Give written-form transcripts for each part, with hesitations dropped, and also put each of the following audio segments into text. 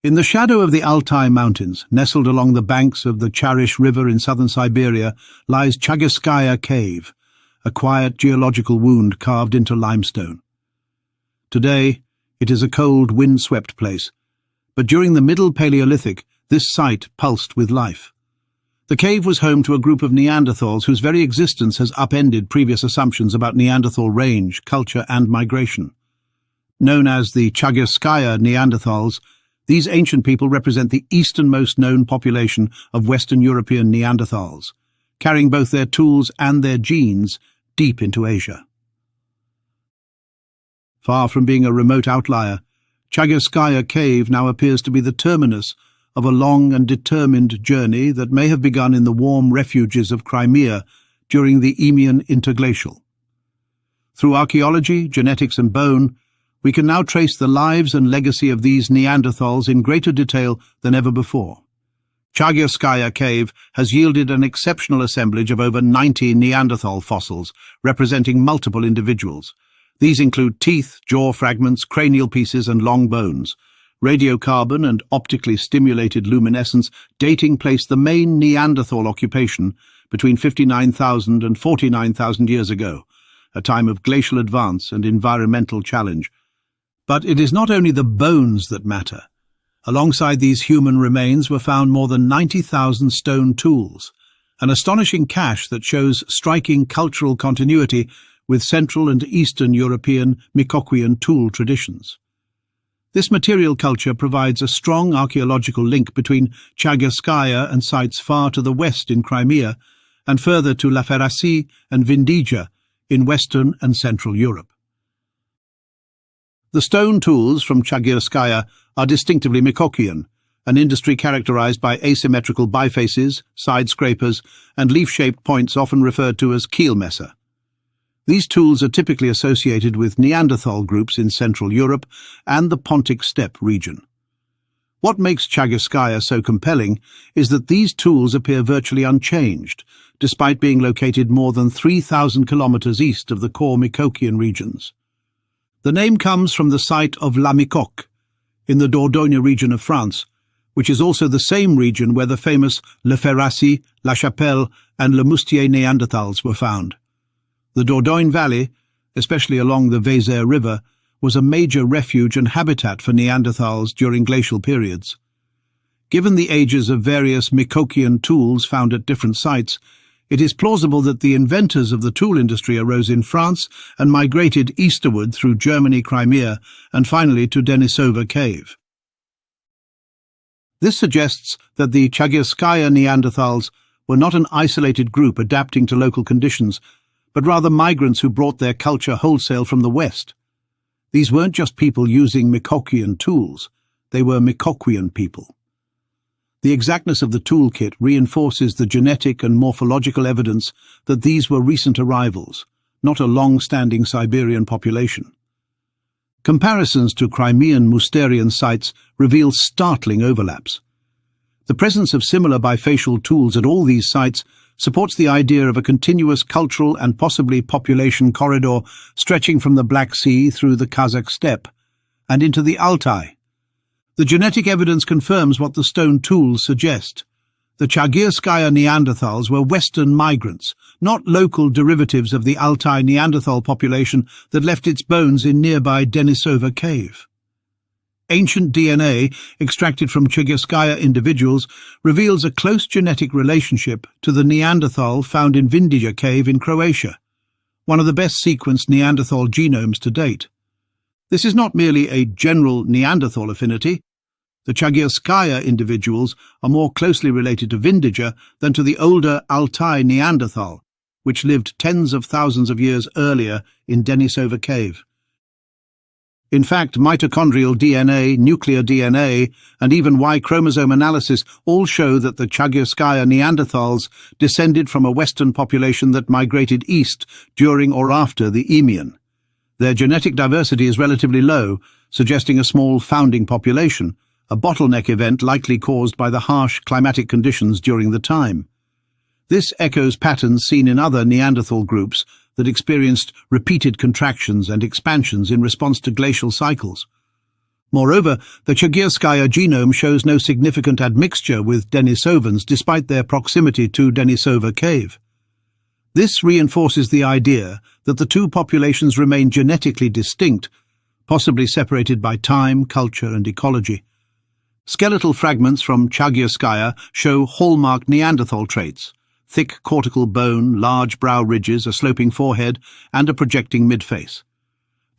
In the shadow of the Altai Mountains, nestled along the banks of the Charysh River in southern Siberia, lies Chagyrskaya Cave, a quiet geological wound carved into limestone. Today, it is a cold, wind-swept place, but during the Middle Paleolithic, this site pulsed with life. The cave was home to a group of Neanderthals whose very existence has upended previous assumptions about Neanderthal range, culture, and migration. Known as the Chagyrskaya Neanderthals, these ancient people represent the easternmost known population of Western European Neanderthals, carrying both their tools and their genes deep into Asia. Far from being a remote outlier, Chagyrskaya Cave now appears to be the terminus of a long and determined journey that may have begun in the warm refuges of Crimea during the Eemian interglacial. Through archaeology, genetics and bone, we can now trace the lives and legacy of these Neanderthals in greater detail than ever before. Chagyrskaya Cave has yielded an exceptional assemblage of over 90 Neanderthal fossils, representing multiple individuals. These include teeth, jaw fragments, cranial pieces, and long bones. Radiocarbon and optically stimulated luminescence dating place the main Neanderthal occupation between 59,000 and 49,000 years ago, a time of glacial advance and environmental challenge. But it is not only the bones that matter. Alongside these human remains were found more than 90,000 stone tools, an astonishing cache that shows striking cultural continuity with Central and Eastern European Micoquian tool traditions. This material culture provides a strong archaeological link between Chagyrskaya and sites far to the west in Crimea and further to La Ferracie and Vindija in Western and Central Europe. The stone tools from Chagyrskaya are distinctively Micoquian, an industry characterized by asymmetrical bifaces, side scrapers, and leaf-shaped points often referred to as keelmesser. These tools are typically associated with Neanderthal groups in Central Europe and the Pontic steppe region. What makes Chagyrskaya so compelling is that these tools appear virtually unchanged, despite being located more than 3,000 kilometers east of the core Micoquian regions. The name comes from the site of La Micoque, in the Dordogne region of France, which is also the same region where the famous La Ferracie, La Chapelle, and Le Moustier Neanderthals were found. The Dordogne Valley, especially along the Vézère River, was a major refuge and habitat for Neanderthals during glacial periods. Given the ages of various Micoquian tools found at different sites, it is plausible that the inventors of the tool industry arose in France and migrated eastward through Germany, Crimea, and finally to Denisova Cave. This suggests that the Chagyrskaya Neanderthals were not an isolated group adapting to local conditions, but rather migrants who brought their culture wholesale from the West. These weren't just people using Micoquian tools, they were Micoquian people. The exactness of the toolkit reinforces the genetic and morphological evidence that these were recent arrivals, not a long-standing Siberian population. Comparisons to Crimean Mousterian sites reveal startling overlaps. The presence of similar bifacial tools at all these sites supports the idea of a continuous cultural and possibly population corridor stretching from the Black Sea through the Kazakh steppe and into the Altai. The genetic evidence confirms what the stone tools suggest. The Chagyrskaya Neanderthals were Western migrants, not local derivatives of the Altai Neanderthal population that left its bones in nearby Denisova Cave. Ancient DNA extracted from Chagyrskaya individuals reveals a close genetic relationship to the Neanderthal found in Vindija Cave in Croatia, one of the best sequenced Neanderthal genomes to date. This is not merely a general Neanderthal affinity. The Chagyrskaya individuals are more closely related to Vindija than to the older Altai Neanderthal, which lived tens of thousands of years earlier in Denisova Cave. In fact, mitochondrial DNA, nuclear DNA, and even Y chromosome analysis all show that the Chagyrskaya Neanderthals descended from a Western population that migrated east during or after the Eemian. Their genetic diversity is relatively low, suggesting a small founding population, a bottleneck event likely caused by the harsh climatic conditions during the time. This echoes patterns seen in other Neanderthal groups that experienced repeated contractions and expansions in response to glacial cycles. Moreover, the Chagyrskaya genome shows no significant admixture with Denisovans despite their proximity to Denisova Cave. This reinforces the idea that the two populations remain genetically distinct, possibly separated by time, culture, and ecology. Skeletal fragments from Chagyrskaya show hallmark Neanderthal traits: thick cortical bone, large brow ridges, a sloping forehead, and a projecting midface.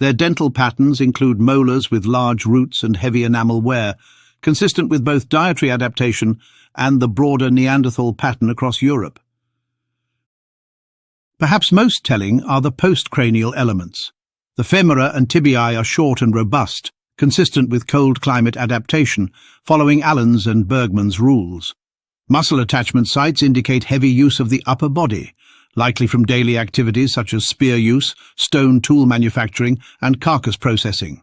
Their dental patterns include molars with large roots and heavy enamel wear, consistent with both dietary adaptation and the broader Neanderthal pattern across Europe. Perhaps most telling are the postcranial elements. The femora and tibiae are short and robust, consistent with cold climate adaptation, following Allen's and Bergman's rules. Muscle attachment sites indicate heavy use of the upper body, likely from daily activities such as spear use, stone tool manufacturing, and carcass processing.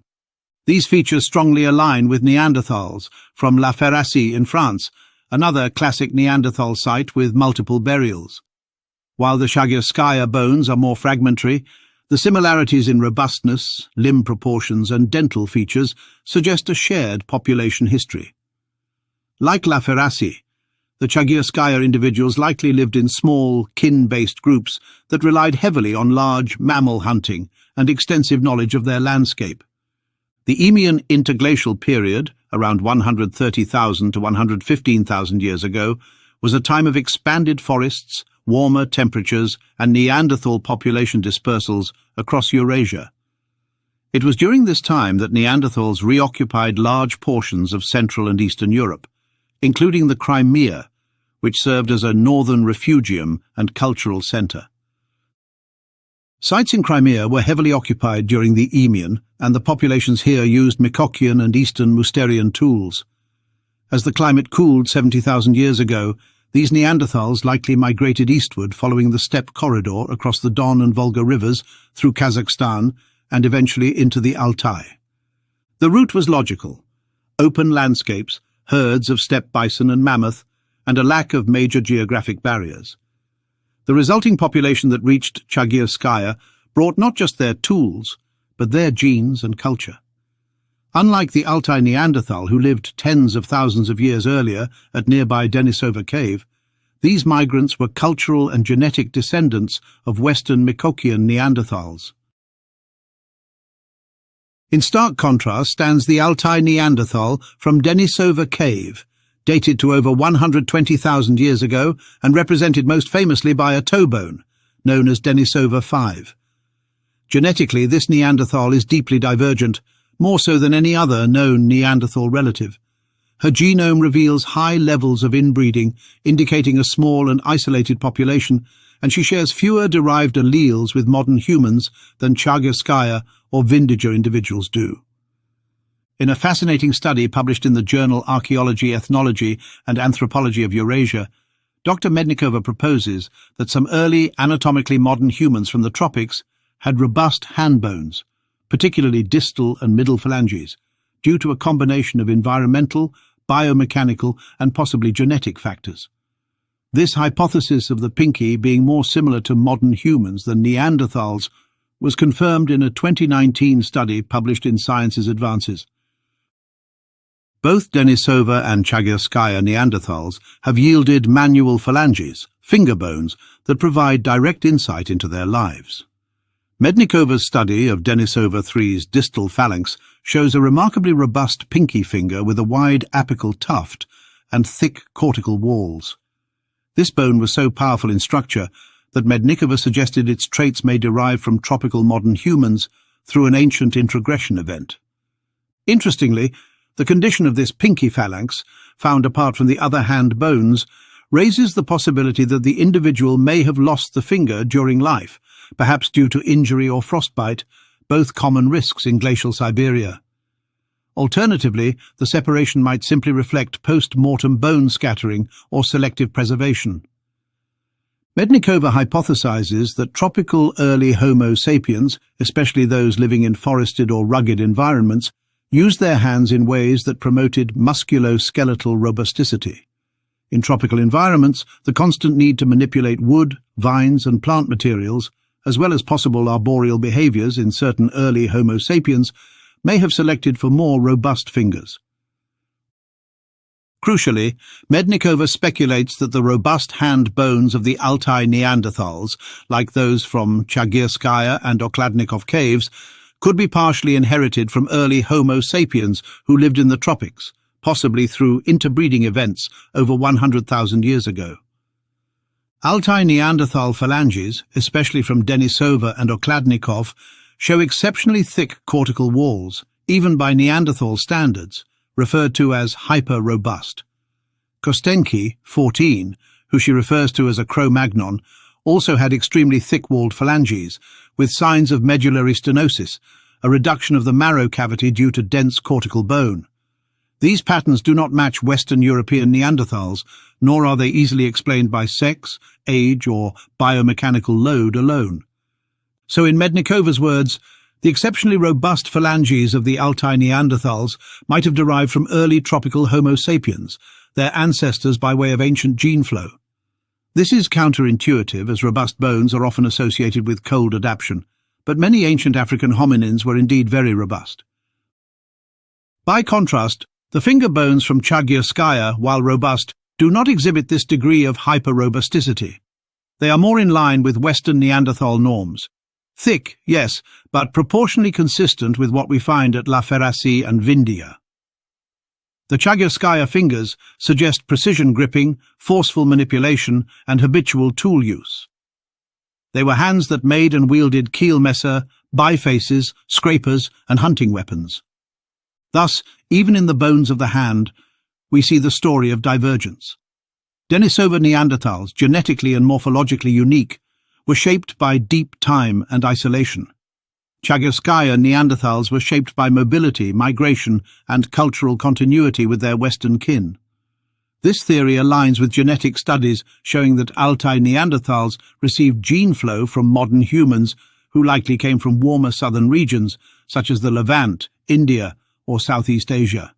These features strongly align with Neanderthals from La Ferracie in France, another classic Neanderthal site with multiple burials. While the Chagyrskaya bones are more fragmentary, the similarities in robustness, limb proportions, and dental features suggest a shared population history. Like La Ferracie, the Chagyrskaya individuals likely lived in small, kin-based groups that relied heavily on large mammal hunting and extensive knowledge of their landscape. The Eemian interglacial period, around 130,000 to 115,000 years ago, was a time of expanded forests, warmer temperatures, and Neanderthal population dispersals across Eurasia. It was during this time that Neanderthals reoccupied large portions of Central and Eastern Europe, including the Crimea, which served as a northern refugium and cultural centre. Sites in Crimea were heavily occupied during the Eemian, and the populations here used Mikokian and Eastern Mousterian tools. As the climate cooled 70,000 years ago, these Neanderthals likely migrated eastward following the steppe corridor across the Don and Volga rivers through Kazakhstan and eventually into the Altai. The route was logical: open landscapes, herds of steppe bison and mammoth, and a lack of major geographic barriers. The resulting population that reached Chagyrskaya brought not just their tools, but their genes and culture. Unlike the Altai Neanderthal, who lived tens of thousands of years earlier at nearby Denisova Cave, these migrants were cultural and genetic descendants of Western Mikokian Neanderthals. In stark contrast stands the Altai Neanderthal from Denisova Cave, dated to over 120,000 years ago and represented most famously by a toe bone, known as Denisova 5. Genetically, this Neanderthal is deeply divergent, more so than any other known Neanderthal relative. Her genome reveals high levels of inbreeding, indicating a small and isolated population, and she shares fewer derived alleles with modern humans than Chagyrskaya or Vindiger individuals do. In a fascinating study published in the journal Archaeology, Ethnology and Anthropology of Eurasia, Dr. Mednikova proposes that some early anatomically modern humans from the tropics had robust hand bones, particularly distal and middle phalanges, due to a combination of environmental, biomechanical, and possibly genetic factors. This hypothesis of the pinky being more similar to modern humans than Neanderthals was confirmed in a 2019 study published in Sciences Advances. Both Denisova and Chagyrskaya Neanderthals have yielded manual phalanges, finger bones, that provide direct insight into their lives. Mednikova's study of Denisova 3's distal phalanx shows a remarkably robust pinky finger with a wide apical tuft and thick cortical walls. This bone was so powerful in structure that Mednikova suggested its traits may derive from tropical modern humans through an ancient introgression event. Interestingly, the condition of this pinky phalanx, found apart from the other hand bones, raises the possibility that the individual may have lost the finger during life, perhaps due to injury or frostbite, both common risks in glacial Siberia. Alternatively, the separation might simply reflect post-mortem bone scattering or selective preservation. Mednikova hypothesizes that tropical early Homo sapiens, especially those living in forested or rugged environments, used their hands in ways that promoted musculoskeletal robusticity. In tropical environments, the constant need to manipulate wood, vines, and plant materials, as well as possible arboreal behaviors in certain early Homo sapiens, may have selected for more robust fingers. Crucially, Mednikova speculates that the robust hand bones of the Altai Neanderthals, like those from Chagyrskaya and Okladnikov caves, could be partially inherited from early Homo sapiens who lived in the tropics, possibly through interbreeding events over 100,000 years ago. Altai Neanderthal phalanges, especially from Denisova and Okladnikov, show exceptionally thick cortical walls, even by Neanderthal standards, referred to as hyper-robust. Kostenki, 14, who she refers to as a Cro-Magnon, also had extremely thick-walled phalanges, with signs of medullary stenosis, a reduction of the marrow cavity due to dense cortical bone. These patterns do not match Western European Neanderthals, nor are they easily explained by sex, age, or biomechanical load alone. So in Mednikova's words, the exceptionally robust phalanges of the Altai Neanderthals might have derived from early tropical Homo sapiens, their ancestors by way of ancient gene flow. This is counterintuitive, as robust bones are often associated with cold adaptation, but many ancient African hominins were indeed very robust. By contrast, the finger bones from Chagyrskaya, while robust, do not exhibit this degree of hyper-robusticity. They are more in line with Western Neanderthal norms. Thick, yes, but proportionally consistent with what we find at La Ferracie and Vindia. The Chagyrskaya fingers suggest precision gripping, forceful manipulation, and habitual tool use. They were hands that made and wielded keelmesser, bifaces, scrapers, and hunting weapons. Thus, even in the bones of the hand, we see the story of divergence. Denisova Neanderthals, genetically and morphologically unique, were shaped by deep time and isolation. Chagyrskaya Neanderthals were shaped by mobility, migration, and cultural continuity with their Western kin. This theory aligns with genetic studies showing that Altai Neanderthals received gene flow from modern humans who likely came from warmer southern regions, such as the Levant, India, or Southeast Asia.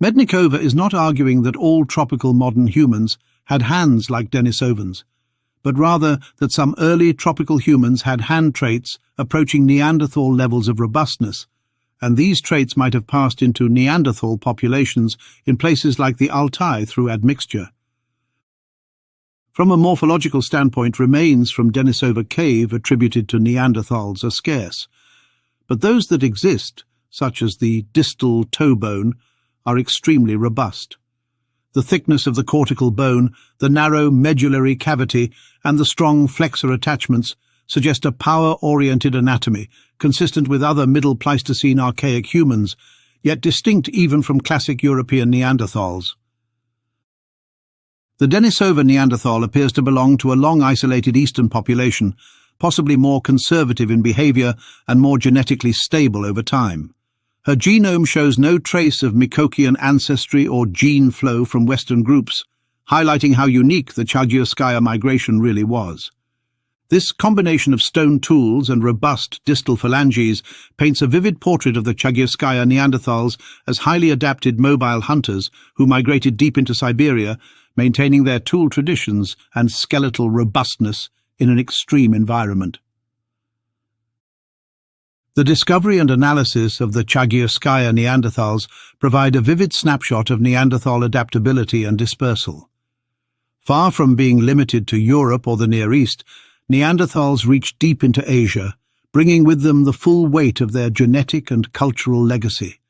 Mednikova is not arguing that all tropical modern humans had hands like Denisovans, but rather that some early tropical humans had hand traits approaching Neanderthal levels of robustness, and these traits might have passed into Neanderthal populations in places like the Altai through admixture. From a morphological standpoint, remains from Denisova Cave attributed to Neanderthals are scarce, but those that exist, such as the distal toe bone, are extremely robust. The thickness of the cortical bone, the narrow medullary cavity, and the strong flexor attachments suggest a power-oriented anatomy consistent with other Middle Pleistocene archaic humans, yet distinct even from classic European Neanderthals. The Denisova Neanderthal appears to belong to a long-isolated eastern population, possibly more conservative in behavior and more genetically stable over time. Her genome shows no trace of Mikokian ancestry or gene flow from Western groups, highlighting how unique the Chagyrskaya migration really was. This combination of stone tools and robust distal phalanges paints a vivid portrait of the Chagyrskaya Neanderthals as highly adapted mobile hunters who migrated deep into Siberia, maintaining their tool traditions and skeletal robustness in an extreme environment. The discovery and analysis of the Chagyrskaya Neanderthals provide a vivid snapshot of Neanderthal adaptability and dispersal. Far from being limited to Europe or the Near East, Neanderthals reached deep into Asia, bringing with them the full weight of their genetic and cultural legacy.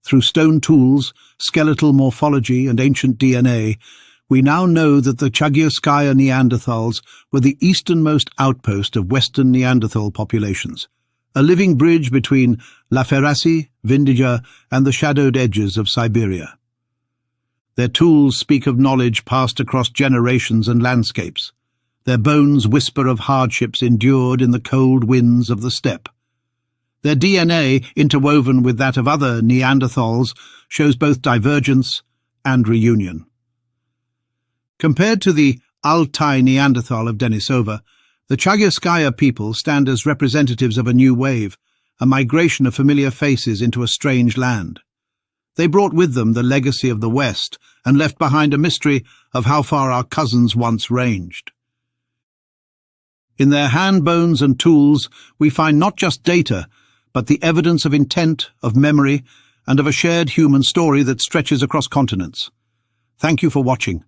Through stone tools, skeletal morphology, and ancient DNA, we now know that the Chagyrskaya Neanderthals were the easternmost outpost of Western Neanderthal populations, a living bridge between La Ferracie, Vindia, and the shadowed edges of Siberia. Their tools speak of knowledge passed across generations and landscapes. Their bones whisper of hardships endured in the cold winds of the steppe. Their DNA, interwoven with that of other Neanderthals, shows both divergence and reunion. Compared to the Altai Neanderthal of Denisova, the Chagyrskaya people stand as representatives of a new wave, a migration of familiar faces into a strange land. They brought with them the legacy of the West and left behind a mystery of how far our cousins once ranged. In their hand bones and tools, we find not just data, but the evidence of intent, of memory, and of a shared human story that stretches across continents. Thank you for watching.